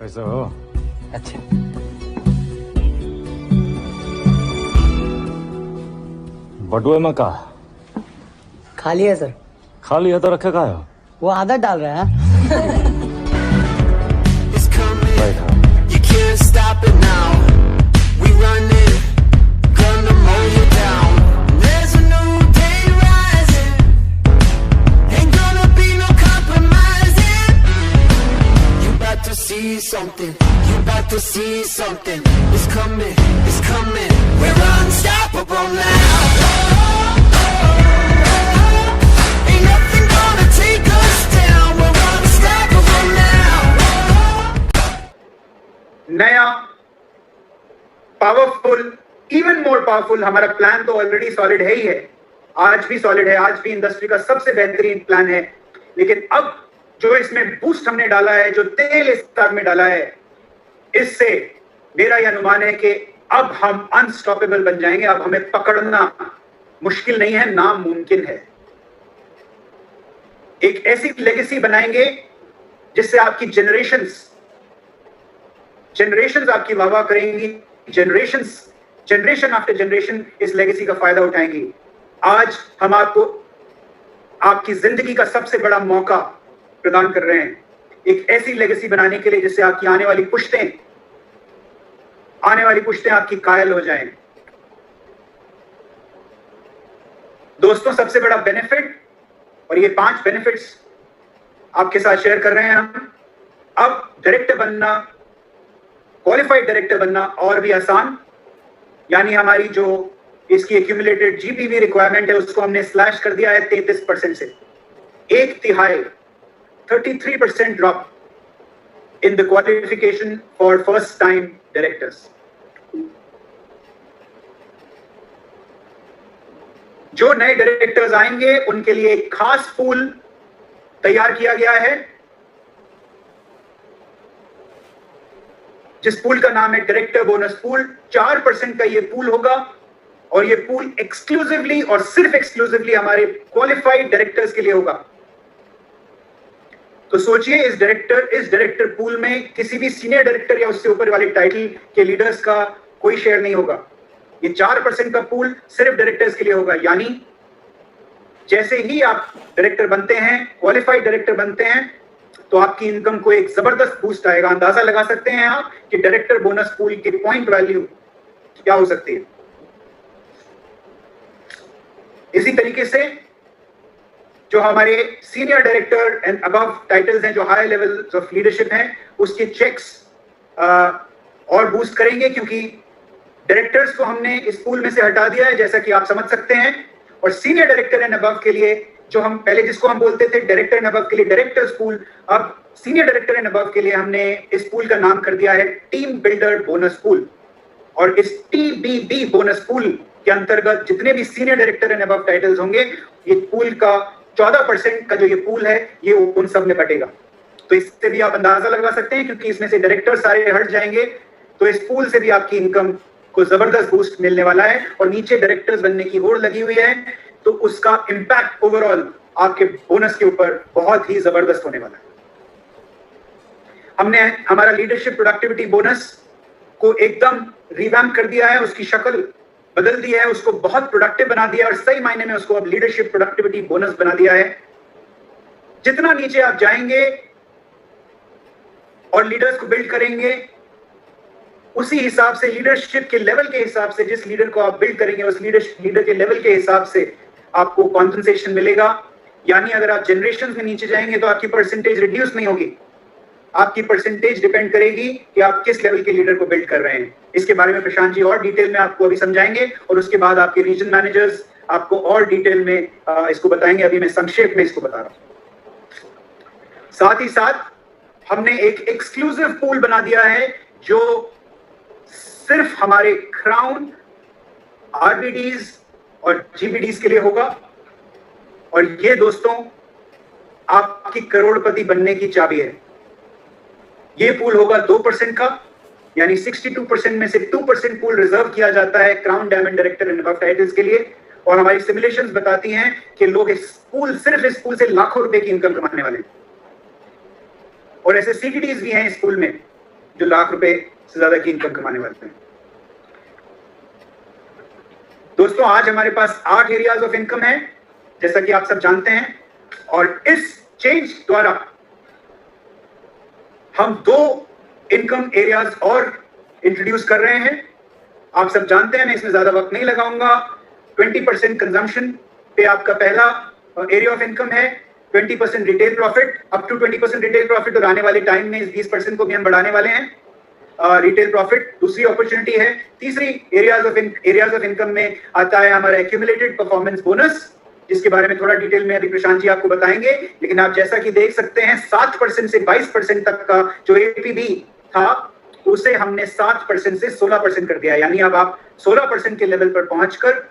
कैसे हो? अच्छा, बटुए में का खाली है सर। खाली है तो रखे का है? वो आदत डाल रहे हैं। It's coming, बैठा you can't stop it now. We running, gonna mow you down. There's a new day rising, ain't gonna be no compromising. You about to see something, you about to see something. It's coming, we're unstoppable now. Ain't nothing gonna take us down, we're unstoppable now. नया powerful, even more powerful हमारा plan तो already solid है ही है, आज भी solid है, आज भी इंडस्ट्री का सबसे बेहतरीन प्लान है। लेकिन अब जो इसमें बूस्ट हमने डाला है, जो तेल इस आग में डाला है, इससे मेरा यह अनुमान है कि अब हम अनस्टॉपेबल बन जाएंगे। अब हमें पकड़ना मुश्किल नहीं है, नामुमकिन है। एक ऐसी लेगेसी बनाएंगे जिससे आपकी जनरेशंस आपकी वाह वाह करेंगी, जनरेशन आफ्टर जनरेशन इस लेगेसी का फायदा उठाएंगी। आज हम आपको आपकी जिंदगी का सबसे बड़ा मौका प्रदान कर रहे हैं, एक ऐसी लेगेसी बनाने के लिए जिससे आपकी आने वाली पुश्तें आपकी कायल हो जाएं। दोस्तों, सबसे बड़ा बेनिफिट, और ये 5 बेनिफिट्स आपके साथ शेयर कर रहे हैं हम। अब डायरेक्टर बनना, क्वालिफाइड डायरेक्टर बनना और भी आसान, यानी हमारी जो इसकी एक्यूमुलेटेड जीपीवी रिक्वायरमेंट है उसको हमने स्लैश कर दिया है 33% से। 1/3 33% drop in the qualification for first time directors. जो नए डायरेक्टर्स आएंगे उनके लिए एक खास पूल तैयार किया गया है, जिस पूल का नाम है डायरेक्टर बोनस पूल। 4% का ये पूल होगा और ये पूल एक्सक्लूसिवली और सिर्फ एक्सक्लूसिवली हमारे क्वालिफाइड डायरेक्टर्स के लिए होगा। तो सोचिए, इस डायरेक्टर पूल में किसी भी सीनियर डायरेक्टर या उससे ऊपर वाले टाइटल के लीडर्स का कोई शेयर नहीं होगा। ये 4% का पूल सिर्फ डायरेक्टर्स के लिए होगा, यानी जैसे ही आप डायरेक्टर बनते हैं, क्वालिफाइड डायरेक्टर बनते हैं, तो आपकी इनकम को एक जबरदस्त बूस्ट आएगा। अंदाजा लगा सकते हैं आप कि डायरेक्टर बोनस पूल की पॉइंट वैल्यू क्या हो सकती है। इसी तरीके से जो हमारे senior director and above titles हैं, जो हाई लेवल्स ऑफ लीडरशिप हैं, उसके चेक्स और बूस्ट करेंगे, क्योंकि डायरेक्टर्स को हमने इस पूल में से हटा दिया है, जैसा कि आप समझ सकते हैं। और सीनियर डायरेक्टर एंड अबव के लिए, जो हम पहले जिसको हम बोलते थे डायरेक्टर एंड अबव के लिए डायरेक्टर्स पूल, अब सीनियर डायरेक्टर एंड अबव के लिए हमने इस पूल का नाम कर दिया है टीम बिल्डर बोनस पूल। और इस टीबीबी बोनस पूल के अंतर्गत जितने भी senior director and above titles होंगे, ये पूल का 14% का जो ये पूल है, ये उन सब में बटेगा। तो इससे भी आप अंदाजा लगा सकते हैं, क्योंकि इसमें से डायरेक्टर सारे हट जाएंगे, तो इस पूल से भी आपकी इनकम को जबरदस्त बूस्ट मिलने वाला है। और नीचे डायरेक्टर्स बनने की होड़ लगी हुई है, तो उसका इंपैक्ट ओवरऑल आपके बोनस के ऊपर बहुत ही जबरदस्त होने वाला है। हमने हमारा लीडरशिप प्रोडक्टिविटी बोनस को एकदम रिवैम्प कर दिया है, उसकी शक्ल बदल दी है, उसको बहुत प्रोडक्टिव बना दिया है और सही मायने में उसको अब लीडरशिप प्रोडक्टिविटी बोनस बना दिया है। जितना नीचे आप जाएंगे और लीडर्स को बिल्ड करेंगे, उसी हिसाब से लीडरशिप के लेवल के हिसाब से, जिस लीडर को आप बिल्ड करेंगे उस लीडर के लेवल के हिसाब से आपको कॉम्पेंसेशन मिलेगा। यानी अगर आप जनरेशन में नीचे जाएंगे तो आपकी परसेंटेज रिड्यूस नहीं होगी, आपकी परसेंटेज डिपेंड करेगी कि आप किस लेवल के लीडर को बिल्ड कर रहे हैं। इसके बारे में प्रशांत जी और डिटेल में आपको अभी समझाएंगे, और उसके बाद आपके रीजन मैनेजर्स आपको और डिटेल में इसको बताएंगे। अभी मैं संक्षेप में इसको बता रहा हूं। साथ ही साथ हमने एक एक्सक्लूसिव पूल बना दिया है, जो सिर्फ हमारे क्राउन, आरबीडीज और जीबीडीज के लिए होगा। और ये दोस्तों आपकी करोड़पति बनने की चाबी है। ये पूल होगा 2% का, यानी 62% में से 2% पूल रिजर्व किया जाता है crown, diamond, director and above titles के लिए। और हमारी सिमुलेशंस बताती हैं कि लोग सिर्फ इस पूल से लाखों रुपए की इनकम कमाने वाले हैं। और ऐसे सीडीडीज भी हैं इस पूल में, जो लाख रुपए से ज्यादा की इनकम कमाने वाले हैं। दोस्तों, आज हमारे पास 8 एरियाज ऑफ इनकम है, जैसा कि आप सब जानते हैं, और इस चेंज द्वारा हम 2 इनकम एरियाज और इंट्रोड्यूस कर रहे हैं। आप सब जानते हैं, मैं इसमें ज्यादा वक्त नहीं लगाऊंगा। 20% कंजम्पशन पे आपका पहला एरिया ऑफ इनकम है, 20% retail profit, up to 20% retail profit, और आने वाले टाइम में इस 20% को भी हम बढ़ाने वाले हैं। रिटेल प्रॉफिट दूसरी अपॉर्चुनिटी है। तीसरी एरियाज ऑफ इनकम में आता है हमारा एक्यूमुलेटेड परफॉर्मेंस बोनस, जिसके बारे में थोड़ा डिटेल में अभी प्रशांत जी आपको बताएंगे। लेकिन आप जैसा कि देख सकते हैं, 7% से 22% तक का जो एपीबी था उसे हमने 7% से 16% कर दिया, यानी अब आप 16% के लेवल पर पहुंचकर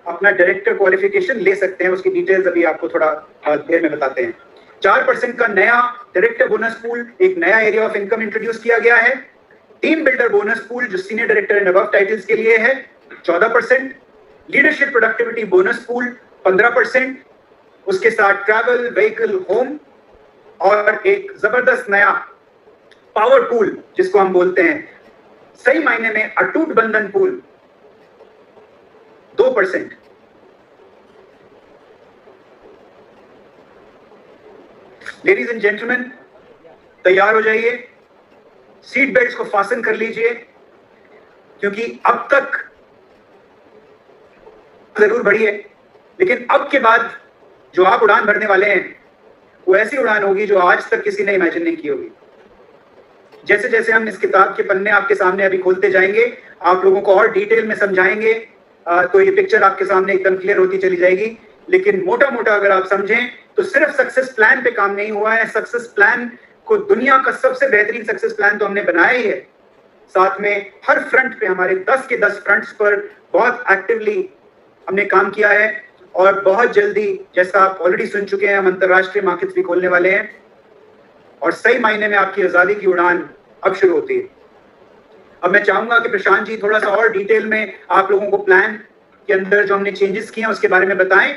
अपना डायरेक्टर क्वालिफिकेशन ले सकते हैं। उसकी डिटेल्स अभी आपको थोड़ा देर में बताते हैं। 4% का नया डायरेक्टर बोनस पूल, एक नया एरिया ऑफ इनकम इंट्रोड्यूस किया गया है। टीम बिल्डर बोनस पूल जो senior director and above titles के लिए है, 14%। Leadership productivity bonus pool 15%। उसके साथ ट्रैवल, व्हीकल, होम, और एक जबरदस्त नया पावर पूल जिसको हम बोलते हैं सही मायने में अटूट बंधन पूल, 2%। लेडीज एंड जेंटलमैन, तैयार हो जाइए, सीट बेल्ट्स को फासन कर लीजिए, क्योंकि अब तक जरूर बढ़ी है, लेकिन अब के बाद जो आप उड़ान भरने वाले हैं वो ऐसी उड़ान होगी जो आज तक किसी ने इमेजिन नहीं की होगी। जैसे जैसे हम इस किताब के पन्ने आपके सामने अभी खोलते जाएंगे, आप लोगों को और डिटेल में समझाएंगे, तो ये पिक्चर आपके सामने एकदम क्लियर होती चली जाएगी। लेकिन मोटा मोटा अगर आप समझें तो सिर्फ सक्सेस प्लान पे काम नहीं हुआ है। सक्सेस प्लान को दुनिया का सबसे बेहतरीन सक्सेस प्लान तो हमने बनाया ही है, साथ में हर फ्रंट पे हमारे 10 के 10 फ्रंट्स पर बहुत एक्टिवली हमने काम किया है। और बहुत जल्दी, जैसा आप ऑलरेडी सुन चुके हैं, हम अंतरराष्ट्रीय मार्केट्स भी खोलने वाले हैं, और सही मायने में आपकी आजादी की उड़ान अब शुरू होती है। अब मैं चाहूंगा कि प्रशांत जी थोड़ा सा और डिटेल में आप लोगों को प्लान के अंदर जो हमने चेंजेस किए हैं उसके बारे में बताएं,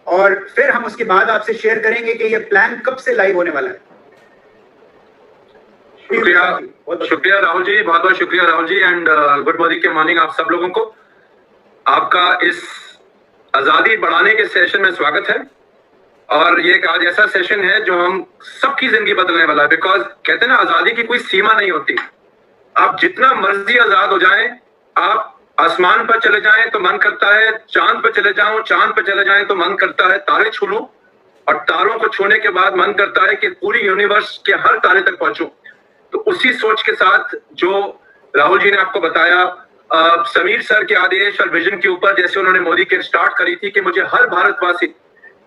और फिर हम उसके बाद आपसे शेयर करेंगे कि ये प्लान कब से लाइव होने वाला है। शुक्रिया राहुल जी, बहुत बहुत शुक्रिया Rahul ji, and good morning आप सब लोगों को। आपका इस आजादी बढ़ाने के सेशन में स्वागत है। और ये एक आज ऐसा सेशन है जो हम सबकी जिंदगी बदलने वाला है, बिकॉज कहते हैं ना, आजादी की कोई सीमा नहीं होती। आप जितना मर्जी आजाद हो जाएं, आप आसमान पर चले जाएं तो मन करता है, चांद पर चले जाओ, चांद पर चले जाएं तो मन करता है तारे छू लूं, और तारों को छूने के बाद मन करता है कि पूरी यूनिवर्स के हर तारे तक पहुंचूं। तो उसी सोच के साथ जो राहुल जी ने आपको बताया, समीर सर के आदेश और विजन के ऊपर, जैसे उन्होंने मोदी के स्टार्ट करी थी कि मुझे हर भारतवासी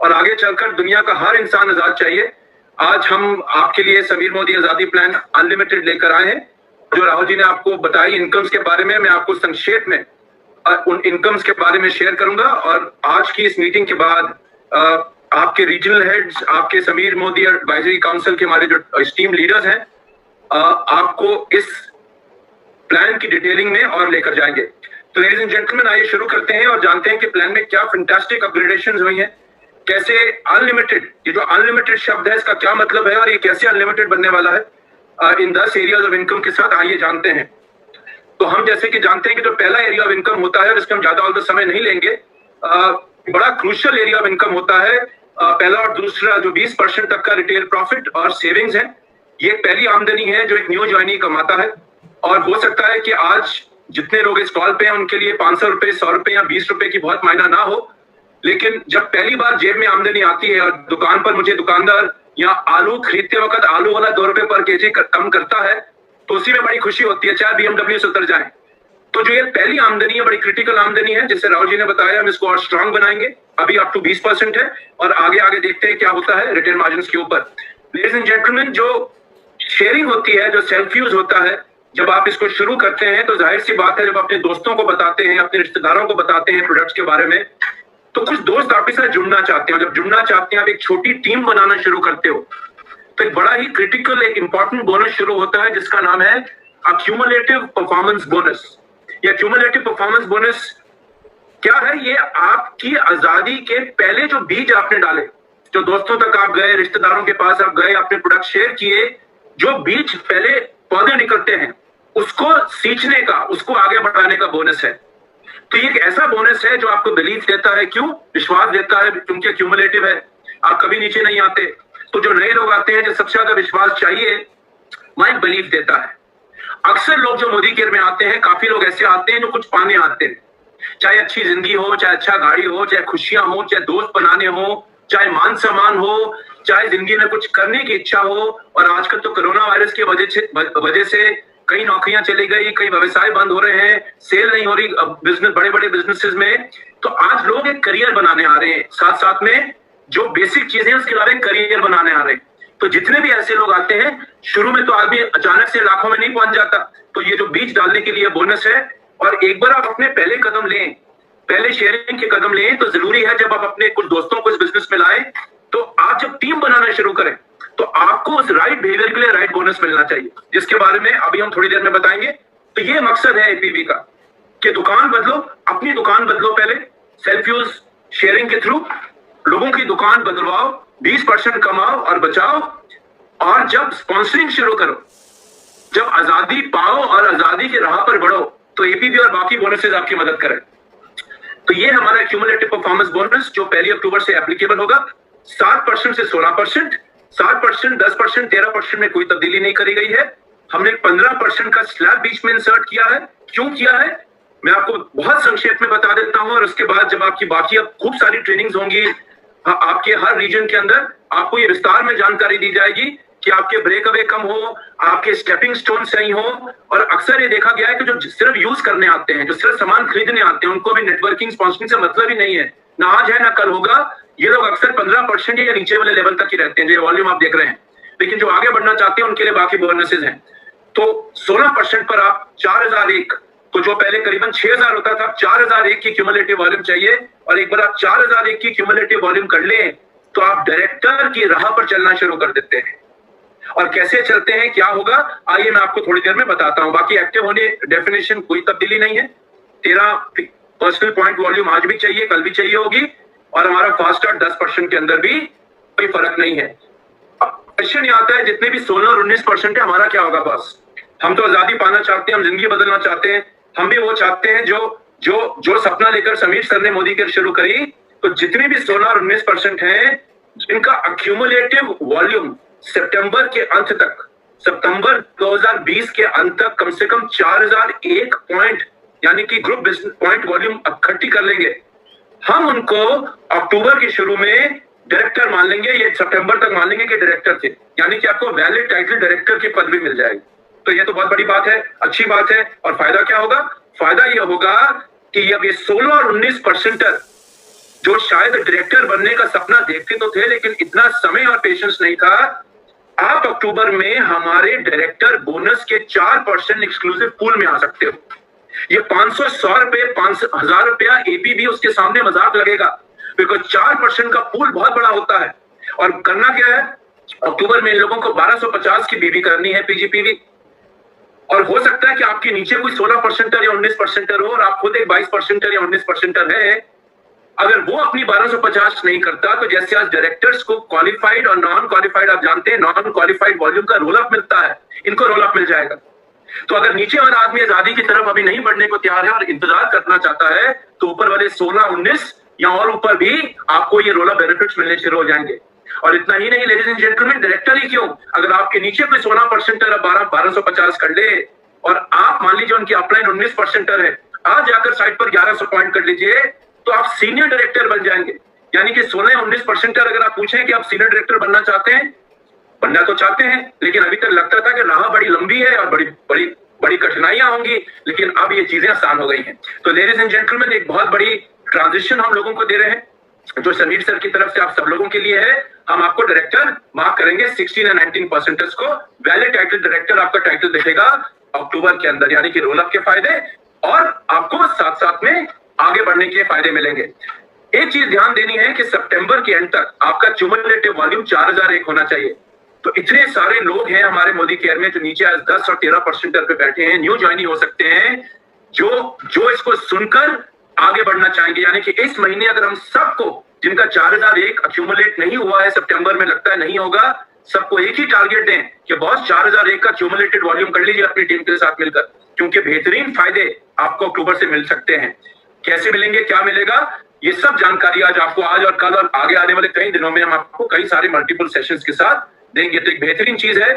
और आगे चलकर दुनिया का हर इंसान आजाद चाहिए। आज हम आपके लिए समीर मोदी आजादी प्लान अनलिमिटेड लेकर आए हैं, जो राहुल जी ने आपको बताई इनकम्स के बारे में। मैं आपको संक्षेप में उन इनकम्स के बारे में शेयर करूंगा, और आज की इस मीटिंग के बाद आपके रीजनल हेड्स, आपके समीर मोदी एडवाइजरी काउंसिल के हमारे जो टीम लीडर्स हैं, आपको इस प्लान की डिटेलिंग में और लेकर जाएंगे। तो लेडीज एंड जेंटलमैन, आइए शुरू करते हैं और जानते हैं कि प्लान में क्या फैंटास्टिक अपग्रेडेशंस हुई हैं, कैसे अनलिमिटेड, ये जो अनलिमिटेड शब्द है इसका क्या मतलब है, और ये कैसे अनलिमिटेड बनने वाला है इन 10 एरियाज ऑफ इनकम के साथ। आइए जानते हैं। तो हम जैसे कि जानते हैं कि जो पहला एरिया ऑफ इनकम होता है, और इसका हम ज्यादा और समय नहीं लेंगे, बड़ा क्रूशियल एरिया ऑफ इनकम होता है। पहला और दूसरा जो 20% तक का रिटेल प्रॉफिट और सेविंग्स है, ये पहली आमदनी है जो एक न्यू ज्वाइनी कमाता है। और हो सकता है कि आज जितने लोग इस कॉल पे हैं उनके लिए 500 रुपए, 100 रुपए या 20 रुपए की बहुत मायना ना हो, लेकिन जब पहली बार जेब में आमदनी आती है और दुकान पर मुझे दुकानदार या आलू खरीदते वक्त आलू वाला 2 रुपए पर केजी कम करता है, तो उसी में बड़ी खुशी होती है, चाहे BMW से उतर जाए। तो जो ये पहली आमदनी है, बड़ी क्रिटिकल आमदनी है, जिससे राहुल जी ने बताया हम इसको और स्ट्रांग बनाएंगे। अभी अप टू 20% है, और आगे आगे देखते हैं क्या होता है रिटेल मार्जिन के ऊपर। लेडीज एंड जेंटलमैन, जो शेयरिंग होती है, जो सेल्फ यूज होता है, जब आप इसको शुरू करते हैं तो जाहिर सी बात है, जब अपने दोस्तों को बताते हैं, अपने रिश्तेदारों को बताते हैं प्रोडक्ट्स के बारे में, तो कुछ दोस्त आपके साथ जुड़ना चाहते हैं। जब जुड़ना चाहते हैं, आप एक छोटी टीम बनाना शुरू करते हो, तो एक बड़ा ही क्रिटिकल, एक इंपॉर्टेंट बोनस शुरू होता है जिसका नाम है अक्यूमुलेटिव परफॉर्मेंस बोनस। या क्यूमुलेटिव परफॉर्मेंस बोनस क्या है? ये आपकी आजादी के पहले जो बीज आपने डाले, जो दोस्तों तक आप गए, रिश्तेदारों के पास आप गए, अपने प्रोडक्ट शेयर किए, जो बीज पहले पौधे निकलते हैं उसको सींचने का, उसको आगे बढ़ाने का बोनस है। तो ये एक ऐसा बोनस है जो आपको बिलीफ देता है, क्यों विश्वास देता है, क्योंकि एक्यूमुलेटिव है, आप कभी नीचे नहीं आते। तो जो नए लोग आते हैं, जो सबसे ज्यादा विश्वास चाहिए, वह एक बिलीफ देता है। अक्सर लोग जो मोदी केयर में आते हैं, काफी लोग ऐसे आते हैं जो कुछ पाने आते हैं, चाहे अच्छी जिंदगी हो, चाहे अच्छा गाड़ी हो, चाहे खुशियां हो, चाहे दोस्त बनाने हो, चाहे मान सम्मान हो, चाहे जिंदगी में कुछ करने की इच्छा हो। और आजकल तो कोरोना वायरस की वजह से कई नौकरियां चली गई, कई व्यवसाय बंद हो रहे हैं, सेल नहीं हो रही बिजनेस, बड़े बड़े बिजनेसेस में। तो आज लोग एक करियर बनाने आ रहे हैं, साथ साथ में जो बेसिक चीजें उसके अलावा एक करियर बनाने आ रहे हैं। तो जितने भी ऐसे लोग आते हैं, शुरू में तो आदमी अचानक से लाखों में नहीं पहुंच जाता, तो ये जो बीज डालने के लिए बोनस है। और एक बार आप अपने पहले कदम लें, पहले शेयरिंग के कदम लें, तो जरूरी है जब आप अपने कुछ दोस्तों को इस बिजनेस में लाएं, तो आप जब टीम बनाना शुरू करें, तो आपको उस राइट बिहेवियर के लिए राइट बोनस मिलना चाहिए, जिसके बारे में अभी हम थोड़ी देर में बताएंगे। तो ये मकसद है एपीवी का कि दुकान बदलो, अपनी दुकान बदलो, पहले सेल्फ यूज शेयरिंग के थ्रू लोगों की दुकान बदलवाओ, 20% कमाओ और बचाओ। और जब स्पॉन्सरिंग शुरू करो, जब आजादी पाओ और आजादी की राह पर बढ़ो, तो एपीवी और बाकी बोनसेस आपकी मदद करें। तो ये हमारा एक्यूमुलेटिव परफॉर्मेंस बोनस जो 1 अक्टूबर से एप्लीकेबल होगा, 7% से 16%, 7%, 10%, 13% में कोई तब्दीली नहीं करी गई है। हमने 15% का स्लैब बीच में इंसर्ट किया है। क्यों किया है मैं आपको बहुत संक्षेप में बता देता हूं, और उसके बाद जब आपकी बाकी अब खूब सारी ट्रेनिंग्स होंगी आपके हर रीजन के अंदर, आपको ये विस्तार में जानकारी दी जाएगी कि आपके ब्रेक अवे कम हो, आपके स्टेपिंग स्टोन सही हो। और अक्सर ये देखा गया है कि जो सिर्फ यूज करने आते हैं, जो सिर्फ सामान खरीदने आते हैं, उनको भी नेटवर्किंग स्पॉन्सरिंग से मतलब ही नहीं है, ना आज है ना कल होगा। ये लोग अक्सर 15% या नीचे वाले लेवल तक ही रहते हैं, जो वॉल्यूम आप देख रहे हैं। लेकिन जो आगे बढ़ना चाहते हैं उनके लिए बाकी बोनसेस हैं। तो 16% पर आप 4001, तो जो पहले करीबन 6000 होता था, 4001 की क्यूमुलेटिव वॉल्यूम चाहिए। और एक बार आप 4001 की क्यूमुलेटिव वॉल्यूम कर लें, तो आप डायरेक्टर की राह पर चलना शुरू कर देते हैं। और कैसे चलते हैं, क्या होगा, आइए मैं आपको थोड़ी देर में बताता हूं। बाकी एक्टिव होने डेफिनेशन कोई तब्दीली नहीं है। 13 पर्सनल पॉइंट वॉल्यूम आज भी चाहिए, कल भी चाहिए होगी। और हमारा फास्ट स्टार्ट 10% के अंदर भी कोई फर्क नहीं है। अब क्वेश्चन ये आता है, जितने भी 16 और 19% है, हमारा क्या होगा बॉस? हम तो आजादी पाना चाहते हैं, हम जिंदगी बदलना चाहते हैं, हम भी वो चाहते हैं जो सपना लेकर समीर सर ने मोदी केयर शुरू करी। तो जितने भी 16 और 19% हैं, जिनका एक्यूमुलेटिव वॉल्यूम सितंबर के अंत तक, सितंबर 2020 के अंत तक कम से कम 4001 पॉइंट यानी कि ग्रुप बिजनेस पॉइंट वॉल्यूम इकट्ठी कर लेंगे, हम उनको अक्टूबर के शुरू में डायरेक्टर मान लेंगे। ये सितंबर तक मान लेंगे कि डायरेक्टर थे, यानी कि आपको वैलिड टाइटल डायरेक्टर की पदवी मिल जाएगी। तो ये तो बहुत बड़ी बात है, अच्छी बात है। और फायदा क्या होगा? फायदा ये होगा कि अब ये 16 और 19% जो शायद डायरेक्टर बनने का सपना देखते तो थे, लेकिन इतना समय और पेशेंस नहीं था, आप अक्टूबर में हमारे डायरेक्टर बोनस के 4% एक्सक्लूसिव पूल में आ सकते हो। ये 500, 100 रुपए, 1000 रुपया एपीबी उसके सामने मजाक लगेगा, बिकॉज 4% का पूल बहुत बड़ा होता है। और करना क्या है, अक्टूबर में इन लोगों को 1250 की बीबी करनी है, पीजीपीवी। और हो सकता है कि आपके नीचे कोई 16% या 19% हो, और आप खुद एक 22% या 19% है। अगर वो अपनी 1250 नहीं करता, तो जैसे आज डायरेक्टर्स को क्वालिफाइड और नॉन क्वालिफाइड, आप जानते हैं नॉन क्वालिफाइड वॉल्यूम का रोल अप मिलता है, इनको रोल अप मिल जाएगा। तो अगर नीचे वाला आदमी आजादी की तरफ अभी नहीं बढ़ने को तैयार है और इंतजार करना चाहता है, तो ऊपर वाले 16, 19 या और ऊपर भी आपको ये रोल अप बेनिफिट्स मिलने शुरू हो जाएंगे। और इतना ही नहीं, लेडीज एंड जेंटलमैन, डायरेक्टर ही क्यों, अगर आपके नीचे कोई 16% 1250 कर ले, और आप मान लीजिए उनकी अपलाइन 19% है, आज जाकर साइट पर 1100 पॉइंट कर लीजिए, तो आप सीनियर डायरेक्टर बन जाएंगे। यानी कि 16 या 19% अगर आप पूछें कि आप सीनियर डायरेक्टर बनना चाहते हैं, बनना तो चाहते हैं, लेकिन अभी तक लगता था कि राह बड़ी लंबी है और बड़ी कठिनाइयां होंगी, लेकिन अब ये चीजें आसान हो गई हैं। तो लेडीज एंड जेंटलमैन, एक बहुत बड़ी ट्रांजिशन हम लोगों को दे रहे हैं, जो समीर सर की तरफ से आप सब लोगों के लिए है। हम आपको डायरेक्टर मार्क करेंगे 16 या 19% को, वैलिड टाइटल डायरेक्टर आपका टाइटल दिखेगा अक्टूबर के अंदर, यानी कि रोल अप के फायदे और आपको साथ साथ में आगे बढ़ने के फायदे मिलेंगे। एक चीज ध्यान देनी है कि सितंबर के एंड तक आपका क्यूमुलेटिव वॉल्यूम 4001 होना चाहिए। तो इतने सारे लोग हैं हमारे मोदी केयर में जो नीचे आज 10 और 13% पे बैठे हैं, न्यू ज्वाइनिंग हो सकते हैं, जो इसको सुनकर आगे बढ़ना चाहेंगे। यानी कि इस महीने अगर हम सबको, जिनका 4001 अक्यूमुलेट नहीं हुआ है, सितंबर में लगता है नहीं होगा, सबको एक ही टारगेट दें कि बॉस 4001 का क्यूमुलेटेड वॉल्यूम कर लीजिए अपनी टीम के साथ मिलकर, क्योंकि बेहतरीन फायदे आपको अक्टूबर से मिल सकते हैं। कैसे मिलेंगे, क्या मिलेगा, ये सब जानकारी आज आपको, आज और कल और आगे आने वाले कई दिनों में हम आपको कई सारे मल्टीपल सेशंस के साथ देंगे। तो एक बेहतरीन चीज है।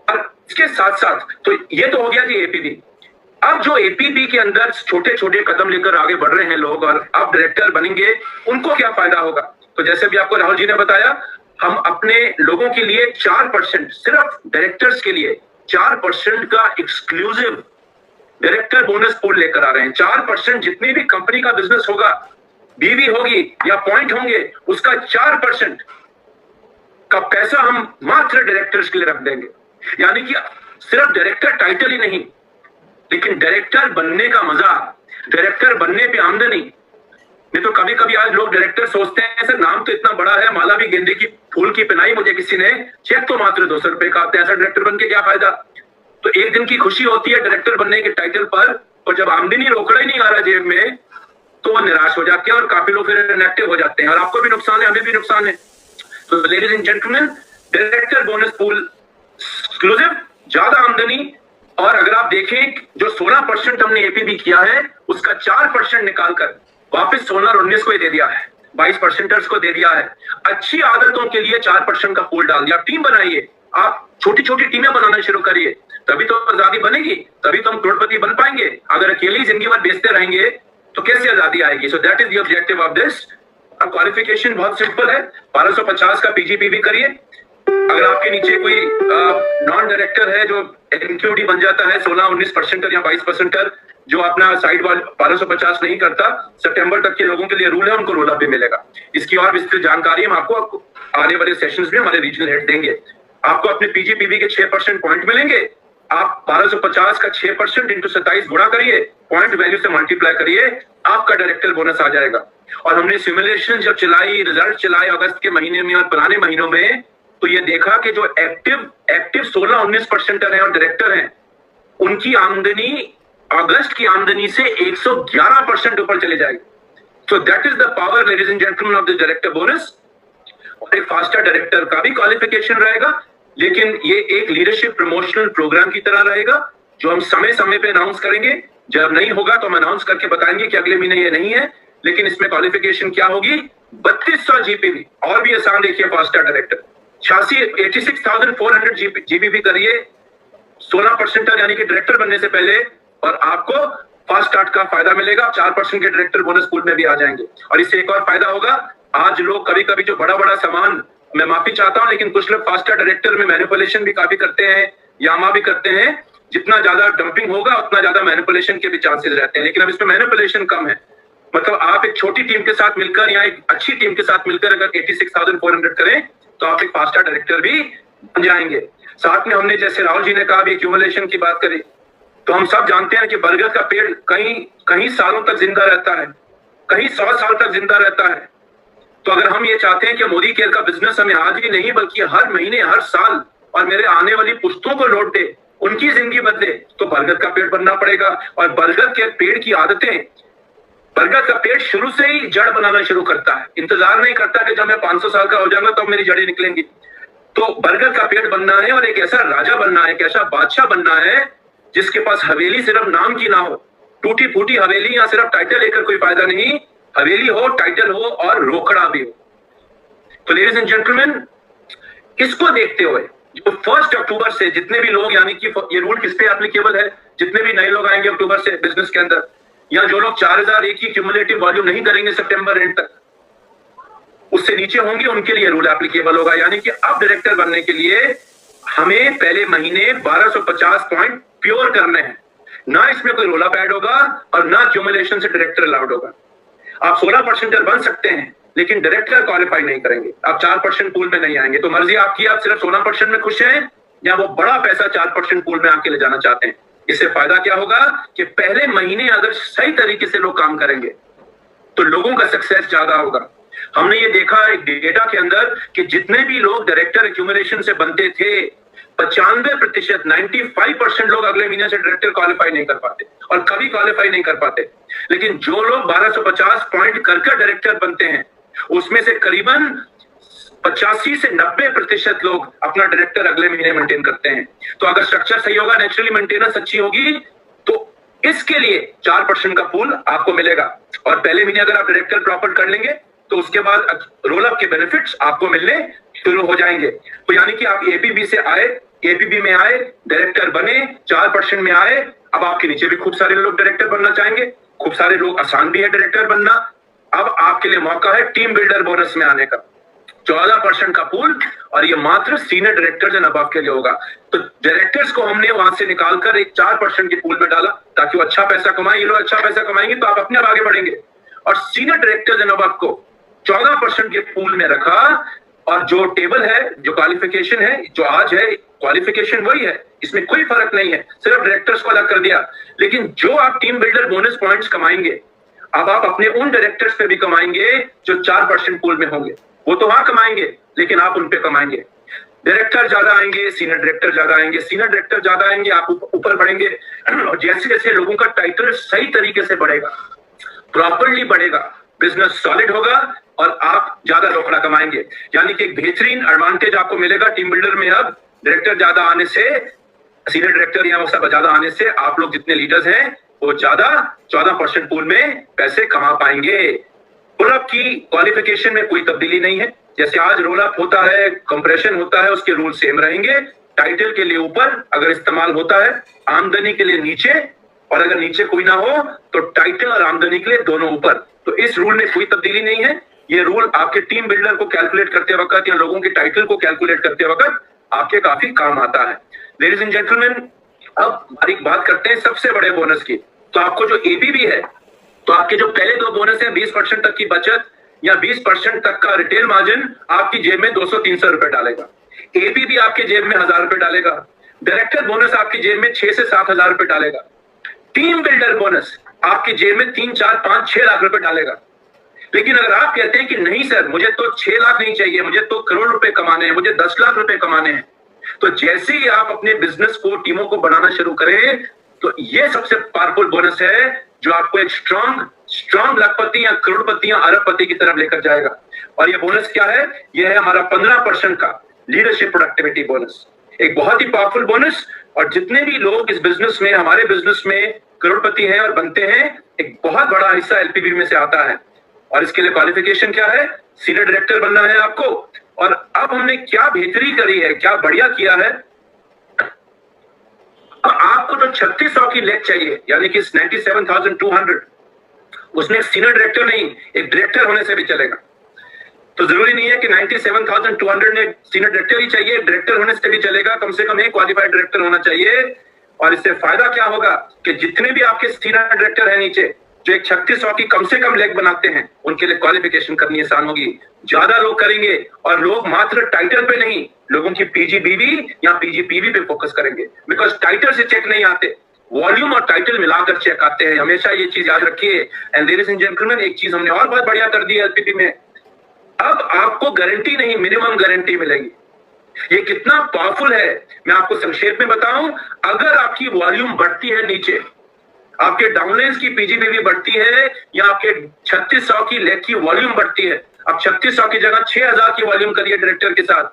और इसके साथ साथ तो ये तो हो गया जी एपीबी। अब जो एपीबी के अंदर छोटे छोटे कदम लेकर आगे बढ़ रहे हैं लोग और अब डायरेक्टर बनेंगे, उनको क्या फायदा होगा? तो जैसे भी आपको राहुल जी ने बताया, हम अपने लोगों के लिए 4%, सिर्फ डायरेक्टर्स के लिए 4% का एक्सक्लूसिव डायरेक्टर बोनस पूल लेकर आ रहे हैं। 4% जितनी भी कंपनी का बिजनेस होगा, बीवी होगी या पॉइंट होंगे, उसका 4% का पैसा हम मात्र डायरेक्टर्स के लिए रख देंगे। यानी कि सिर्फ डायरेक्टर टाइटल ही नहीं, लेकिन डायरेक्टर बनने का मजा, डायरेक्टर बनने पे आमदनी। नहीं तो कभी कभी आज लोग डायरेक्टर सोचते हैं सर नाम तो इतना बड़ा है, माला भी गेंदे की फूल की पहनाई मुझे किसी ने, चेक तो मात्र 200 रुपए का आता है, ऐसा डायरेक्टर बन के क्या फायदा? तो एक दिन की खुशी होती है डायरेक्टर बनने के टाइटल पर, और जब आमदनी रोकड़ा ही नहीं आ रहा जेब में, तो वो निराश हो जाते हैं और काफी लोग फिर इनएक्टिव हो जाते हैं, और आपको भी नुकसान है, हमें भी नुकसान है। तो ladies and gentleman, director bonus pool exclusive, ज्यादा आमदनी। और अगर आप देखें जो 16% हमने एपीबी किया है, उसका 4% निकालकर वापस 16 और 19 को ही दे दिया है, 22% को दे दिया है। अच्छी आदतों के लिए 4% का पूल डाल दिया। टीम बनाइए, आप छोटी छोटी टीमें बनाना शुरू करिए, तभी तो आजादी बनेगी, तभी तो हम करोड़पति बन पाएंगे। अगर अकेले जिंदगी भर बेचते रहेंगे तो कैसे आजादी आएगी? So that is the objective of this. अब क्वालिफिकेशन बहुत सिंपल है, 1250 का पीजीपीवी करिए। अगर आपके नीचे कोई नॉन डायरेक्टर है जो एनक्यूडी बन जाता है 16-19% या 22%, जो अपना साइड वाल 1250 नहीं करता, सितंबर तक के लोगों के लिए रूल है, उनको रोल अप भी मिलेगा। इसकी और विस्तृत जानकारी हम आपको आने वाले सेशंस में हमारे रीजनल हेड देंगे। आपको अपने पीजीपीवी के 6% पॉइंट मिलेंगे। आप 1250 का 6% इंटू 27 गुणा करिए, पॉइंट वैल्यू से मल्टीप्लाई करिए, आपका डायरेक्टर बोनस आ जाएगा। और हमने सिमुलेशन जब चलाई, रिजल्ट चलाए अगस्त के महीने में और पुराने महीनों में, तो ये देखा कि जो एक्टिव 16-19% है और डायरेक्टर हैं, उनकी आमदनी अगस्त की आमदनी से 111% ऊपर चले जाएगी। So that is the power ladies and gentleman of the director bonus. और एक फास्टर डायरेक्टर का भी क्वालिफिकेशन रहेगा, लेकिन ये एक लीडरशिप प्रमोशनल प्रोग्राम की तरह रहेगा, जो हम समय समय पे अनाउंस करेंगे। जब नहीं होगा तो हम अनाउंस करके बताएंगे कि अगले महीने ये नहीं है, लेकिन इसमें क्वालिफिकेशन क्या होगी? 3200 जीपीवी। और भी आसान देखिए, फास्टर डायरेक्टर 86,400 जीपीवी करिए 16% यानी कि डायरेक्टर बनने से पहले, और आपको फास्ट स्टार्ट का फायदा मिलेगा। 4% के डायरेक्टर बोनस पूल में भी आ जाएंगे। और इससे एक और फायदा होगा, आज लोग कभी कभी जो बड़ा बड़ा सामान, मैं माफी चाहता हूं, लेकिन कुछ लोग फास्टर डायरेक्टर में मैनिपुलेशन भी काफी करते हैं, यामा भी करते हैं। जितना ज्यादा डंपिंग होगा उतना ज्यादा मैनिपुलेशन के भी चांसेस रहते हैं, लेकिन अब इसमें मैनिपुलेशन कम है। मतलब आप एक छोटी टीम के साथ मिलकर या एक अच्छी टीम के साथ मिलकर अगर 86,400 करें तो आप एक फास्टर डायरेक्टर भी बन जाएंगे। साथ में हमने, जैसे राहुल जी ने कहा, भी एक्यूमुलेशन की बात करी, तो हम सब जानते हैं कि बरगद का पेड़ कई सालों तक जिंदा रहता है, कहीं 100 साल तक जिंदा रहता है। तो अगर हम ये चाहते हैं कि मोदी केयर का बिजनेस हमें आज ही नहीं बल्कि हर महीने, हर साल और मेरे आने वाली पुश्तों को लौट दे, उनकी जिंदगी बदले, तो बरगद का पेड़ बनना पड़ेगा। और बरगद के पेड़ की आदतें, बरगद का पेड़ शुरू से ही जड़ बनाना शुरू करता है, इंतजार नहीं करता कि जब मैं 500 साल का हो जाऊंगा तब मेरी जड़ें निकलेंगी। तो बरगद का पेड़ बनना है और एक ऐसा राजा बनना है, एक ऐसा बादशाह बनना है जिसके पास हवेली सिर्फ नाम की ना हो, टूटी फूटी हवेली या सिर्फ टाइटल लेकर कोई फायदा नहीं, हवेली हो, टाइटल हो और रोकड़ा भी हो। तो लेडीज एंड जेंटलमैन, इसको देखते हुए जो 1 अक्टूबर से जितने भी लोग, यानी कि ये रूल किस पे एप्लीकेबल है, जितने भी नए लोग आएंगे अक्टूबर से बिजनेस के अंदर, या जो लोग 4001 की क्यूमुलेटिव वॉल्यूम नहीं करेंगे सितंबर एंड तक, उससे नीचे होंगे, उनके लिए रूल एप्लीकेबल होगा। यानी कि अब डायरेक्टर बनने के लिए हमें पहले महीने 1250 पॉइंट प्योर करने हैं, ना इसमें कोई रोल अप ऐड होगा और ना क्यूमुलेशन से डायरेक्टर अलाउड होगा। आप 16% बन सकते हैं, लेकिन डायरेक्टर क्वालिफाई नहीं करेंगे, आप 4% पूल में नहीं आएंगे। तो मर्जी आपकी, आप सिर्फ 16% में खुश हैं या वो बड़ा पैसा 4% पूल में आपके ले जाना चाहते हैं। इससे फायदा क्या होगा कि पहले महीने अगर सही तरीके से लोग काम करेंगे तो लोगों का सक्सेस ज्यादा होगा। हमने ये देखा एक डेटा के अंदर कि जितने भी लोग डायरेक्टर एक्यूमुलेशन से बनते थे, 95%, 95% लोग अगले महीने से डायरेक्टर क्वालिफाई नहीं कर पाते और कभी क्वालिफाई नहीं कर पाते। लेकिन जो लोग 1250 पॉइंट कर डायरेक्टर बनते हैं, उसमें से करीबन 85 से 90% लोग अपना डायरेक्टर अगले महीने मेंटेन करते हैं। तो अगर स्ट्रक्चर सही होगा, नेचुरली मेंटेनेंस अच्छी होगी, तो इसके लिए 4% का पूल आपको मिलेगा। और पहले महीने अगर आप डायरेक्टर प्रॉपर कर लेंगे तो उसके बाद रोल अप के बेनिफिट्स आपको मिलने शुरू हो जाएंगे। तो यानी कि आप एपीबी से आए, एपीबी में आए, डायरेक्टर बने, 4% में आए, अब आपके नीचे भी खूब सारे लोग डायरेक्टर बनना चाहेंगे, खूब सारे लोग, आसान भी है डायरेक्टर बनना। अब आपके लिए मौका है टीम बिल्डर बोनस में आने का, 14% का पूल, और ये मात्र सीनियर डायरेक्टर्स एंड अबव के लिए होगा। तो डायरेक्टर्स को हमने वहां से निकालकर एक 4% के पूल में डाला ताकि वो अच्छा पैसा कमाए। ये लोग अच्छा पैसा कमाएंगे तो आप अपने आप आगे बढ़ेंगे। और सीनियर डायरेक्टर्स एंड अबव को 14% के पूल में रखा, और जो टेबल है, जो क्वालिफिकेशन है, जो आज है, क्वालिफिकेशन वही है, इसमें कोई फर्क नहीं है, सिर्फ डायरेक्टर्स को अलग कर दिया। लेकिन जो आप टीम बिल्डर बोनस पॉइंट्स कमाएंगे, अब आप अपने उन डायरेक्टर्स पे भी कमाएंगे जो 4% पूल में होंगे। वो तो वहां कमाएंगे, लेकिन आप उन पे कमाएंगे। डायरेक्टर ज्यादा आएंगे, सीनियर डायरेक्टर ज्यादा आएंगे, सीनियर डायरेक्टर ज्यादा आएंगे, आप ऊपर बढ़ेंगे। और जैसे जैसे लोगों का टाइटल सही तरीके से बढ़ेगा, प्रॉपरली बढ़ेगा, बिजनेस सॉलिड होगा और आप ज्यादा रोकड़ा कमाएंगे। यानी कि एक बेहतरीन एडवांटेज आपको मिलेगा टीम बिल्डर में। अब डायरेक्टर ज्यादा आने से, सीनियर डायरेक्टर या वो सब ज्यादा आने से आप लोग जितने लीडर्स हैं वो ज्यादा 14% पूल में पैसे कमा पाएंगे। रोल अप की क्वालिफिकेशन में कोई तब्दीली नहीं है। जैसे आज रोल अप होता है, कंप्रेशन होता है, उसके रूल सेम रहेंगे। टाइटल के लिए ऊपर अगर इस्तेमाल होता है, आमदनी के लिए नीचे, और अगर नीचे कोई ना हो तो टाइटल और आमदनी के लिए दोनों ऊपर। तो इस रूल में कोई तब्दीली नहीं है। ये रूल आपके टीम बिल्डर को कैलकुलेट करते वक्त या लोगों के टाइटल को कैलकुलेट करते वक्त आपके काफी काम आता है। लेडीज एंड जेंटलमैन, अब हमारी बात करते हैं सबसे बड़े बोनस की। तो आपको जो एपीबी है, तो आपके जो पहले दो बोनस है, 20% तक की बचत या 20% तक का रिटेल मार्जिन आपकी जेब में 200-300 रुपए डालेगा। एपीबी आपके जेब में 1000 रुपए डालेगा। डायरेक्टर बोनस आपकी जेब में 6 से 7 हजार रुपए डालेगा। टीम बिल्डर बोनस आपकी जेब में 3, 4, 5, 6 लाख रुपए डालेगा। लेकिन अगर आप कहते हैं कि नहीं सर, मुझे तो 6 लाख नहीं चाहिए, मुझे तो करोड़ रुपए कमाने हैं, मुझे 10 लाख रुपए कमाने हैं, तो जैसे ही आप अपने बिजनेस को, टीमों को बनाना शुरू करें, तो ये सबसे पावरफुल बोनस है जो आपको एक स्ट्रॉन्ग लखपति या करोड़पति या अरबपति की तरफ लेकर जाएगा। और ये बोनस क्या है? ये है हमारा 15% का लीडरशिप प्रोडक्टिविटी बोनस। एक बहुत ही पावरफुल बोनस। और जितने भी लोग इस बिजनेस में, हमारे बिजनेस में करोड़पति हैं और बनते हैं, एक बहुत बड़ा हिस्सा एलपीबी में से आता है। और इसके लिए क्वालिफिकेशन क्या है? सीनियर डायरेक्टर बनना है आपको। और अब हमने क्या बेहतरी करी है, क्या बढ़िया किया है, आपको जो 3600 की लेग चाहिए, यानी कि 97,200, उसमें सीनियर डायरेक्टर नहीं, एक डायरेक्टर होने से भी चलेगा। तो जरूरी नहीं है कि 97,200 में सीनियर डायरेक्टर ही चाहिए, डायरेक्टर होने से भी चलेगा, कम से कम एक क्वालिफाइड डायरेक्टर होना चाहिए। और इससे फायदा क्या होगा कि जितने भी आपके सीनियर डायरेक्टर हैं नीचे, जो एक 3600 की कम से कम लेग बनाते हैं, उनके लिए क्वालिफिकेशन करनी आसान होगी। ज्यादा लोग करेंगे और लोग मात्र टाइटल पे नहीं, लोगों की पीजीबीवी या पीजीपीवी पे फोकस करेंगे। बिकॉज टाइटल से चेक नहीं आते, वॉल्यूम और टाइटल मिलाकर चेक आते हैं। हमेशा ये चीज याद रखिए। एंड लेडीज एंड जेंटलमैन, एक चीज हमने और बहुत बढ़िया कर दी है एलपीपी में। अब आपको गारंटी नहीं, मिनिमम गारंटी मिलेगी। ये कितना पावरफुल है मैं आपको संक्षेप में बताऊं। अगर आपकी वॉल्यूम बढ़ती है नीचे, आपके डाउनलाइंस की पीजीबीवी बढ़ती है या आपके 3600 की लेग की वॉल्यूम बढ़ती है, अब 3600 की जगह 6000 की वॉल्यूम करिए डायरेक्टर के साथ,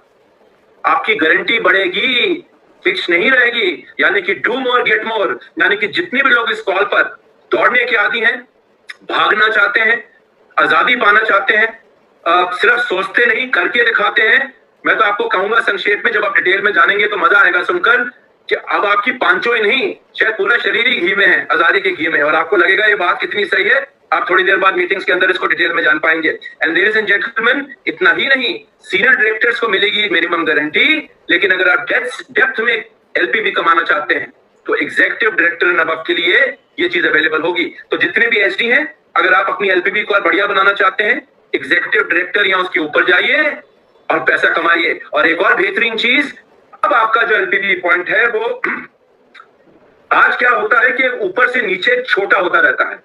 आपकी गारंटी बढ़ेगी, फिक्स नहीं रहेगी। यानी कि डू मोर गेट मोर। यानी कि जितने भी लोग इस कॉल पर दौड़ने के आदी हैं, भागना चाहते हैं, आजादी पाना चाहते हैं, सिर्फ सोचते नहीं करके दिखाते हैं, मैं तो आपको कहूंगा संक्षेप में, जब आप डिटेल में जानेंगे तो मजा आएगा सुनकर कि अब आपकी पांचों ही नहीं, शायद पूरा शरीर ही घी में है, आजादी के घी में। और आपको लगेगा ये बात कितनी सही है। आप थोड़ी देर बाद मीटिंग्स के अंदर इसको डिटेल में जान पाएंगे। एंड लेडीज एंड जेंटलमैन, इतना ही नहीं, सीनियर डायरेक्टर्स को मिलेगी मिनिमम गारंटी। लेकिन अगर आप डेप्थ में एलपीबी कमाना चाहते हैं तो एग्जीक्यूटिव डायरेक्टर नवाब के लिए ये चीज अवेलेबल होगी। तो जितने भी एसडी हैं, अगर आप अपनी एलपीबी को और बढ़िया बनाना चाहते हैं, एग्जीक्यूटिव डायरेक्टर या उसके ऊपर जाइए और पैसा कमाइए। और एक और बेहतरीन चीज, अब आपका जो एलपीबी पॉइंट है वो आज क्या होता है कि ऊपर से नीचे छोटा होता रहता है।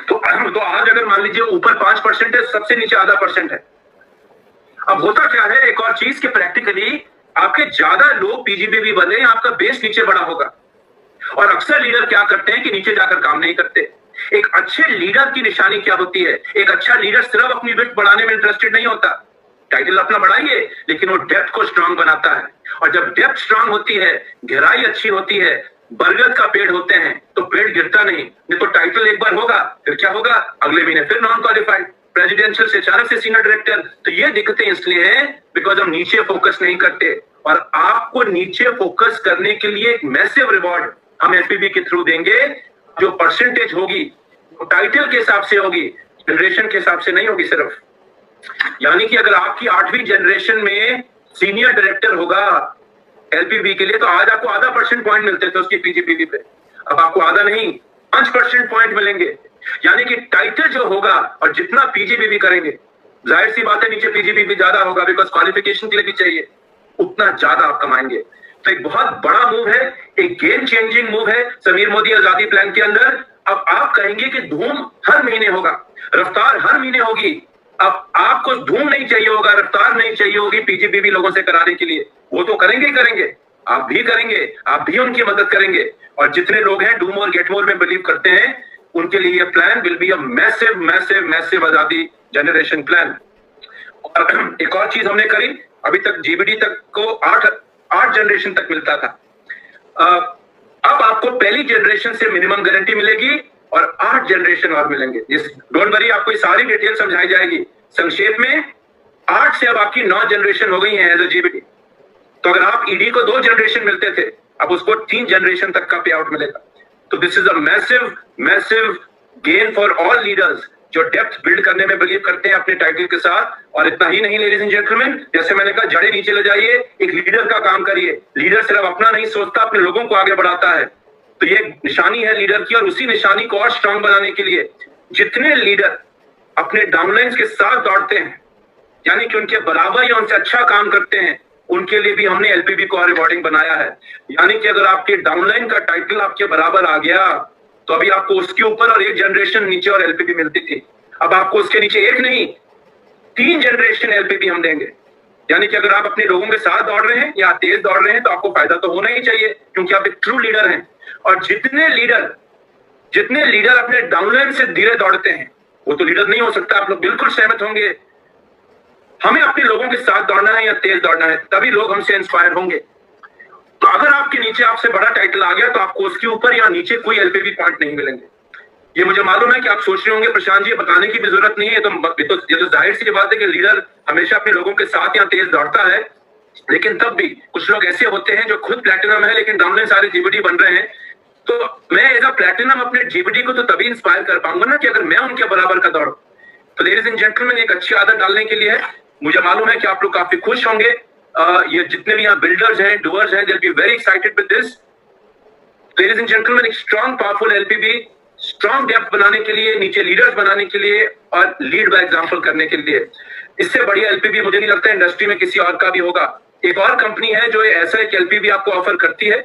तो आज अगर मान लीजिए ऊपर 5% है, सबसे नीचे आधा % है। अब होता क्या है, एक और चीज कि प्रैक्टिकली आपके ज्यादा लोग पीजीबीवी बने, आपका बेस नीचे बड़ा होगा। और अक्सर लीडर क्या करते हैं कि नीचे जाकर काम नहीं करते। एक अच्छे लीडर की निशानी क्या होती है? एक अच्छा लीडर सिर्फ अपनी विड्थ बढ़ाने में इंटरेस्टेड नहीं होता, टाइटल अपना बढ़ाइए, लेकिन वो डेप्थ को स्ट्रांग बनाता है। और जब डेप्थ स्ट्रांग होती है, गहराई अच्छी होती है, बरगद का पेड़ होते हैं, तो पेड़ गिरता नहीं तो टाइटल एक बार होगा, फिर क्या होगा, अगले महीने फिर नॉन क्वालिफाइड, प्रेसिडेंशियल से अचानक से सीनियर डायरेक्टर। तो ये दिक्कतें इसलिए हैं बिकॉज हम नीचे फोकस नहीं करते। और आपको नीचे फोकस करने के लिए एक मैसिव रिवॉर्ड हम एलपीबी के थ्रू देंगे। जो परसेंटेज होगी वो टाइटल के हिसाब से होगी, जनरेशन के हिसाब से नहीं होगी सिर्फ। यानी कि अगर आपकी 8वीं जनरेशन में सीनियर डायरेक्टर होगा एलपीबी के लिए, तो आज आपको आधा परसेंट पॉइंट मिलते थे उसकी पीजीपीबी पे, अब आपको आधा नहीं 5% पॉइंट मिलेंगे। यानी कि टाइटल जो होगा और जितना पीजीबीबी करेंगे, जाहिर सी बात है नीचे पीजीबीबी ज्यादा होगा बिकॉज क्वालिफिकेशन के लिए भी चाहिए, उतना ज्यादा आप कमाएंगे। तो एक बहुत बड़ा मूव है, एक गेम चेंजिंग मूव है समीर मोदी आजादी प्लान के अंदर। अब आप कहेंगे कि धूम हर महीने होगा, रफ्तार हर महीने होगी। अब आपको धूम नहीं चाहिए होगा, रफ्तार नहीं चाहिए होगी पीजीबीबी लोगों से कराने के लिए, वो तो करेंगे ही करेंगे, आप भी करेंगे, आप भी उनकी मदद करेंगे। और जितने लोग हैं डू मोर गेट मोर में बिलीव करते हैं, उनके लिए ये plan will be a massive massive massive आजादी जनरेशन प्लान। और एक और चीज हमने करी, अभी तक जीबीडी तक को 8 जनरेशन तक मिलता था, अब आपको पहली जनरेशन से मिनिमम गारंटी मिलेगी और 8 जनरेशन और मिलेंगे। डोंट वरी, आपको ये सारी डिटेल समझाई जाएगी। संक्षेप में 8 से अब आपकी 9 जनरेशन हो गई है एज अ जीबीडी। तो अगर आप ईडी को 2 जनरेशन मिलते थे, अब उसको 3 जनरेशन तक का पे आउट मिलेगा। तो this is a massive massive gain for all leaders जो डेप्थ बिल्ड करने में बिलीव करते हैं अपने टाइटल के साथ। और इतना ही नहीं लेडीज एंड जेंटलमैन, जैसे मैंने कहा जड़े नीचे ले जाइए, एक लीडर का काम करिए। लीडर सिर्फ अपना नहीं सोचता, अपने लोगों को आगे बढ़ाता है। तो ये निशानी है लीडर की, और उसी निशानी को और स्ट्रांग बनाने के लिए जितने लीडर अपने डाउनलाइंस के साथ दौड़ते हैं, यानी कि उनके बराबर या उनसे अच्छा काम करते हैं, उनके लिए भी हमने एलपीबी को रिवॉर्डिंग बनाया है। यानी कि अगर आपके डाउनलाइन का टाइटल आपके बराबर आ गया, तो अभी आपको उसके ऊपर और 1 जनरेशन नीचे और एलपीबी मिलती थी, अब आपको उसके नीचे 1 नहीं 3 जनरेशन एलपीबी हम देंगे। यानी कि अगर आप अपने लोगों के साथ दौड़ रहे हैं या तेज दौड़ रहे हैं, तो आपको फायदा तो होना ही चाहिए, क्योंकि आप एक ट्रू लीडर हैं। और जितने लीडर अपने डाउनलाइन से धीरे दौड़ते हैं, वो तो लीडर नहीं हो सकता, आप लोग बिल्कुल सहमत होंगे। हमें अपने लोगों के साथ दौड़ना है या तेज दौड़ना है, तभी लोग हमसे इंस्पायर होंगे। तो अगर आपके नीचे आपसे बड़ा टाइटल आ गया, तो आपको उसके ऊपर या नीचे कोई एलपीबी पॉइंट नहीं मिलेंगे। ये मुझे मालूम है कि आप सोच रहे होंगे प्रशांत जी बताने की भी जरूरत नहीं है, ये तो जाहिर सी बात है कि लीडर हमेशा अपने लोगों के साथ या तेज दौड़ता है। लेकिन तब भी कुछ लोग ऐसे होते हैं जो खुद प्लैटिनम है लेकिन डाउनलाइन सारे जीबीडी बन रहे हैं। तो मैं एज अ प्लैटिनम अपने जीबीडी को तो तभी इंस्पायर कर पाऊंगा ना कि अगर मैं उनके बराबर का दौड़ूं। तो लेडीज एंड जेंटलमैन, एक अच्छी आदत डालने के लिए है, मुझे मालूम है कि आप लोग काफी खुश होंगे। ये जितने भी यहाँ बिल्डर्स हैं, डूअर्स हैं, they will be very excited with this. Ladies and gentleman, एक स्ट्रॉन्ग पावरफुल एलपीबी, स्ट्रॉन्ग डेप्थ बनाने के लिए, नीचे लीडर्स बनाने के लिए और लीड बाय एग्जांपल करने के लिए, इससे बढ़िया एलपीबी मुझे नहीं लगता इंडस्ट्री में किसी और का भी होगा। एक और कंपनी है जो ऐसा एक एलपीबी आपको ऑफर करती है,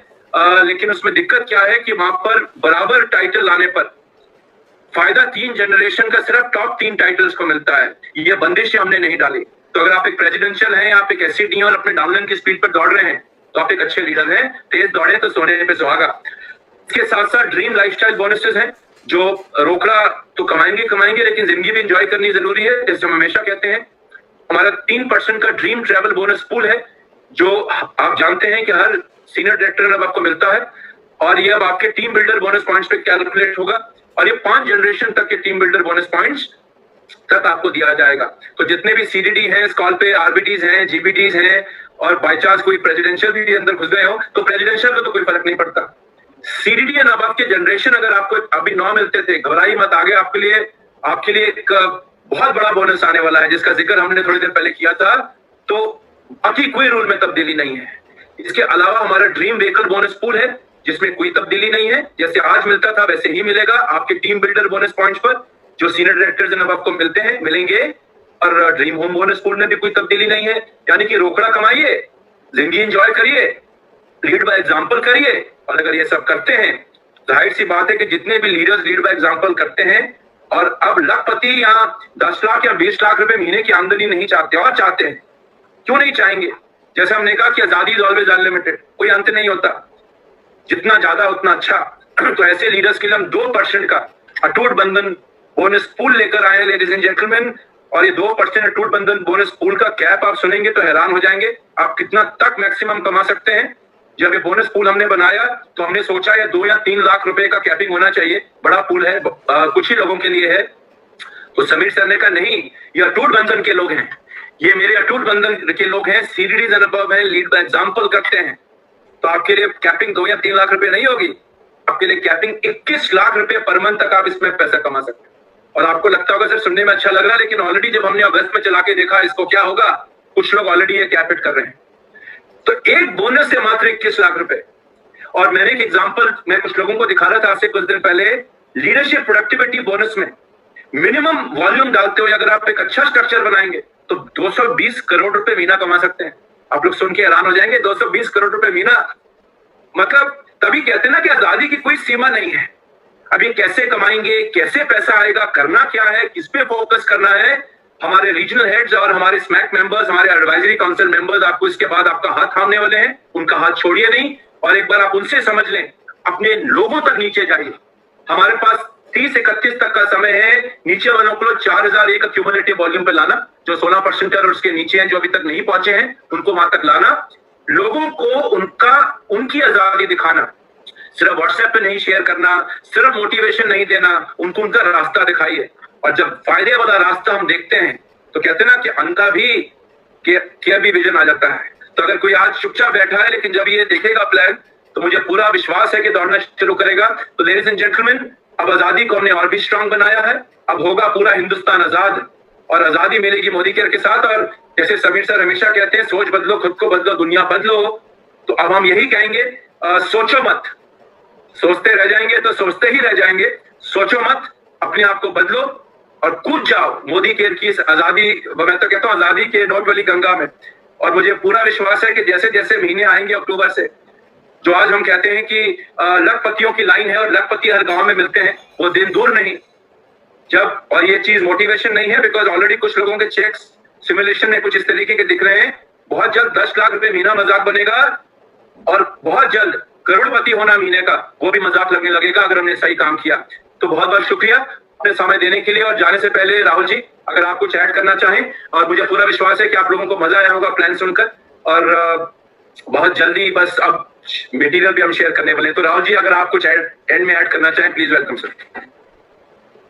लेकिन उसमें दिक्कत क्या है कि वहां पर बराबर टाइटल लाने पर फायदा 3 जनरेशन का सिर्फ टॉप 3 टाइटल्स को मिलता है। ये बंदिश हमने नहीं डाली। तो अगर आप एक प्रेसिडेंशियल हैं, आप एक एससीडी और अपने डाउनलाइन की स्पीड पर दौड़ रहे हैं, तो आप एक अच्छे लीडर हैं। तेज दौड़े तो सोने पे सुहागा। इसके साथ साथ ड्रीम लाइफस्टाइल बोनसेस हैं, जो रोकड़ा तो कमाएंगे, लेकिन जिंदगी भी एंजॉय करनी जरूरी है। जैसे हम हमेशा कहते हैं, हमारा 3% का ड्रीम ट्रैवल बोनस पूल है, जो आप जानते हैं कि हर सीनियर डायरेक्टर अब आपको मिलता है। और ये अब आपके टीम बिल्डर बोनस पॉइंट्स पे कैलकुलेट होगा, और ये 5 जनरेशन तक के टीम बिल्डर बोनस पॉइंट्स तक आपको दिया जाएगा। तो जितने भी सीडीडी हैं, स्कॉल पे आरबीटीज हैं, जीबीटीज हैं, और बाई चांस कोई प्रेसिडेंशियल भी अंदर घुस गए हो, तो प्रेसिडेंशियल को तो कोई फर्क नहीं पड़ता। सीडीडी एंड अब आपके जनरेशन अगर आपको अभी 9 मिलते थे, घबराई मत, आगे आपके लिए एक बहुत बड़ा बोनस आने वाला है, जिसका जिक्र हमने थोड़ी देर पहले किया था। तो बाकी कोई रूल में तब्दीली नहीं है। इसके अलावा हमारा ड्रीम व्हीकल बोनस पूल है, जिसमें कोई तब्दीली नहीं है। जैसे आज मिलता था वैसे ही मिलेगा आपके टीम बिल्डर बोनस पॉइंट्स पर, जो सीनियर डायरेक्टर्स अब आपको मिलते हैं, मिलेंगे। और ड्रीम होम बोनस पूल में भी कोई तब्दीली नहीं है। यानी कि रोकड़ा कमाइए, जिंदगी एंजॉय करिए, लीड बाय एग्जांपल करिए। और अगर ये सब करते हैं, जाहिर सी बात है कि जितने भी लीडर्स लीड बाय एग्जांपल करते हैं, और अब लखपति या 10 लाख या 20 लाख रुपए महीने की आमदनी नहीं चाहते, और चाहते हैं, क्यों नहीं चाहेंगे? जैसे हमने कहा कि आजादी इज ऑलवेज अनलिमिटेड, कोई अंत नहीं होता, जितना ज्यादा उतना अच्छा। तो ऐसे लीडर्स के लिए हम 2% का अटूट बंधन बोनस पूल लेकर आए लेडीज एंड जेंटलमैन। और ये 2% अटूट बंधन बोनस पूल का कैप आप सुनेंगे तो हैरान हो जाएंगे, आप कितना तक मैक्सिमम कमा सकते हैं। जब ये बोनस पूल हमने बनाया तो हमने सोचा ये 2 या 3 लाख रुपए का कैपिंग होना चाहिए, बड़ा पूल है, कुछ ही लोगों के लिए है। तो समीर सर ने कहा नहीं, ये अटूट बंधन के लोग हैं, ये मेरे अटूट बंधन के लोग हैं, सीडीडीज एंड अबव है, लीड बाय एग्जांपल करते हैं। तो आपके लिए कैपिंग 2 या 3 लाख रुपए नहीं होगी, आपके लिए कैपिंग 21 लाख रुपए पर मंथ तक आप इसमें पैसा कमा सकते हैं। और आपको लगता होगा सर सुनने में अच्छा लग रहा है, लेकिन ऑलरेडी जब हमने अगस्त में चला के देखा इसको क्या होगा, कुछ लोग ऑलरेडी ये कैपिट कर रहे हैं। तो एक बोनस से मात्र 21 लाख रुपए। और मैंने एक एग्जांपल मैं कुछ लोगों को दिखा रहा था आज से कुछ दिन पहले, लीडरशिप प्रोडक्टिविटी बोनस में मिनिमम वॉल्यूम डालते हुए अगर आप एक अच्छा स्ट्रक्चर बनाएंगे तो 220 करोड़ रुपए महीना कमा सकते हैं। आप लोग सुन के हैरान हो जाएंगे, 220 करोड़ रुपए महीना, मतलब तभी कहते हैं ना कि आजादी की कोई सीमा नहीं है। अब ये कैसे कमाएंगे, कैसे पैसा आएगा, करना क्या है, किस पे फोकस करना है, हमारे रीजनल हेड्स और हमारे स्मैक मेंबर्स, हमारे एडवाइजरी काउंसिल मेंबर्स आपको इसके बाद आपका हाथ थामने वाले हैं, उनका हाथ छोड़िए नहीं। और एक बार आप उनसे समझ लें, अपने लोगों तक नीचे जाइए। हमारे पास 30-31 तक का समय है नीचे वालों को 4001 का क्यूमुलेटिव वॉल्यूम पे लाना, जो 16% और उसके नीचे हैं, जो अभी तक नहीं पहुंचे हैं, उनको वहां तक लाना, लोगों को उनकी आजादी दिखाना, सिर्फ व्हाट्सएप पे नहीं शेयर करना, सिर्फ मोटिवेशन नहीं देना, उनको उनका रास्ता दिखाइए। और जब फायदे वाला रास्ता हम देखते हैं तो कहते हैं ना कि अंधा भी क्या भी विजन आ जाता है। तो अगर कोई आज चुपचाप बैठा है लेकिन जब ये देखेगा प्लान तो मुझे पूरा विश्वास है कि दौड़ना शुरू करेगा। तो लेडीज एंड जेंटलमैन, अब आजादी को हमने और भी स्ट्रांग बनाया है, अब होगा पूरा हिंदुस्तान आजाद और आजादी मिलेगी मोदी केयर के साथ। और जैसे समीर सर हमेशा कहते हैं, सोच बदलो, खुद को बदलो, दुनिया बदलो। तो अब हम यही कहेंगे, सोचो मत, सोचते रह जाएंगे तो सोचते ही रह जाएंगे। सोचो मत, अपने आप को बदलो और कूद जाओ मोदी केयर की इस आजादी, मैं तो कहता हूं आजादी के नोट वाली गंगा में। और मुझे पूरा विश्वास है कि जैसे जैसे महीने आएंगे अक्टूबर से, जो आज हम कहते हैं कि लखपतियों की लाइन है और लखपति हर गांव में मिलते हैं, वो दिन दूर नहीं जब, और ये चीज मोटिवेशन नहीं है, बिकॉज ऑलरेडी कुछ लोगों के चेक्स सिमुलेशन में कुछ इस तरीके के दिख रहे हैं। बहुत जल्द 10 लाख रुपए महीना मजाक बनेगा और बहुत जल्द करोड़पति होना महीने का वो भी मजाक लगने लगेगा अगर हमने सही काम किया। तो बहुत बहुत शुक्रिया अपने समय देने के लिए। और जाने से पहले राहुल जी, अगर आप कुछ ऐड करना चाहें, और मुझे पूरा विश्वास है कि आप लोगों को मजा आया होगा प्लान सुनकर, और बहुत जल्दी बस अब मटेरियल भी हम शेयर करने वाले हैं। तो राहुल जी, अगर आप कुछ एंड में ऐड करना चाहें, please welcome sir.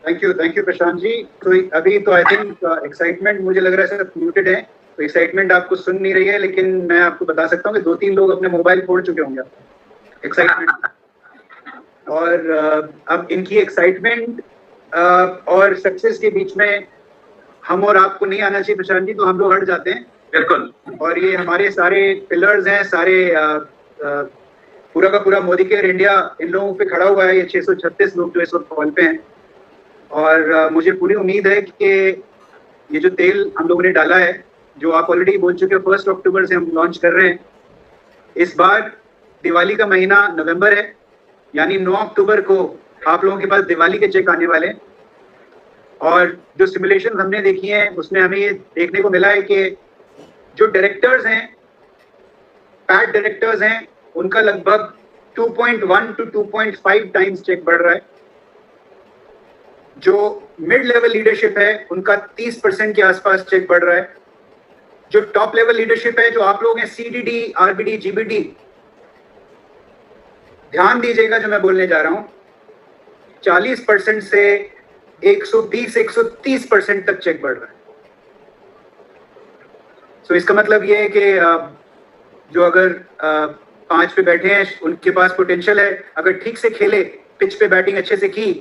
Thank you Prashant ji. तो अभी तो आई थिंक एक्साइटमेंट मुझे लग रहा है सर म्यूटेड है, तो एक्साइटमेंट आपको सुन नहीं रही है, लेकिन मैं आपको बता सकता हूँ कि 2-3 लोग अपने मोबाइल फोड़ चुके होंगे एक्साइटमेंट। और अब इनकी एक्साइटमेंट और सक्सेस के बीच में हम और आपको नहीं आना चाहिए प्रशांत जी, तो हम लोग हट जाते हैं। बिल्कुल। और ये हमारे सारे पिलर्स हैं, सारे पूरा का पूरा मोदी केयर इंडिया इन लोगों पे खड़ा हुआ है। ये 636 लोग जो इस वक्त कॉल पे हैं। और मुझे पूरी उम्मीद है कि ये जो तेल हम लोगों ने डाला है, जो आप ऑलरेडी बोल चुके हो 1 अक्टूबर से हम लॉन्च कर रहे हैं। इस बार दिवाली का महीना नवंबर है, यानी 9 अक्टूबर को आप लोगों के पास दिवाली के चेक आने वाले हैं। और जो सिमुलेशन हमने देखी है उसमें हमें ये देखने को मिला है कि जो डायरेक्टर्स हैं, पैड डायरेक्टर्स हैं, उनका लगभग 2.1 to 2.5 टाइम्स चेक बढ़ रहा है। जो मिड लेवल लीडरशिप है उनका 30% के आसपास चेक बढ़ रहा है। जो टॉप लेवल लीडरशिप है, जो आप लोग हैं, सीडीडी, आरबीडी, जीबीडी, ध्यान दीजिएगा जो मैं बोलने जा रहा हूं, 40% से 120-130% तक चेक बढ़ रहा है। सो इसका मतलब ये है कि जो अगर 5 पे बैठे हैं उनके पास पोटेंशियल है, अगर ठीक से खेले, पिच पे बैटिंग अच्छे से की,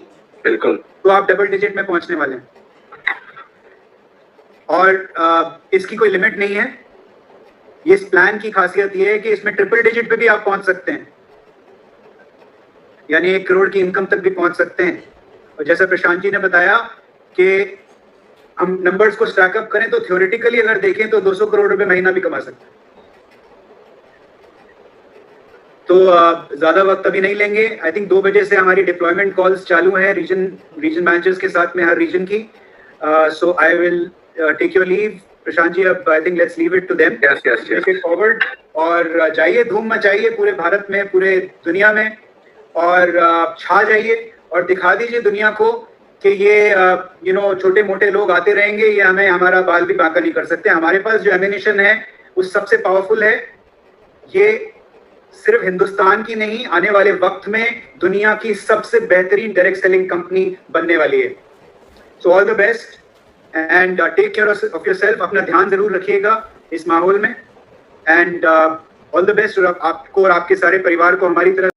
बिल्कुल, तो आप डबल डिजिट में पहुंचने वाले हैं। और इसकी कोई लिमिट नहीं है। ये इस प्लान की खासियत ये है कि इसमें ट्रिपल डिजिट पे भी आप पहुंच सकते हैं, यानी 1 करोड़ की इनकम तक भी पहुंच सकते हैं। और जैसा प्रशांत जी ने बताया कि हम नंबर्स को स्टैकअप करें तो थ्योरेटिकली अगर देखें तो 200 करोड़ रुपए महीना भी कमा सकते हैं। तो ज्यादा वक्त अभी नहीं लेंगे। आई थिंक 2 बजे से हमारी डिप्लॉयमेंट कॉल्स चालू हैं रीजन मैनेजर्स के साथ में, हर रीजन की। So I will take your leave Prashant ji. अब I think let's leave it to them, take it forward. और जाइए, धूम मचाइए पूरे भारत में, पूरे दुनिया में, और छा जाइए और दिखा दीजिए दुनिया को कि ये छोटे मोटे लोग आते रहेंगे, ये हमें हमारा बाल भी बांका नहीं कर सकते। हमारे पास जो एमिनेशन है वो सबसे पावरफुल है। ये सिर्फ हिंदुस्तान की नहीं, आने वाले वक्त में दुनिया की सबसे बेहतरीन डायरेक्ट सेलिंग कंपनी बनने वाली है। So all the best and take care of yourself. अपना ध्यान जरूर रखिएगा इस माहौल में, एंड ऑल द बेस्ट आपको और आपके सारे परिवार को हमारी तरफ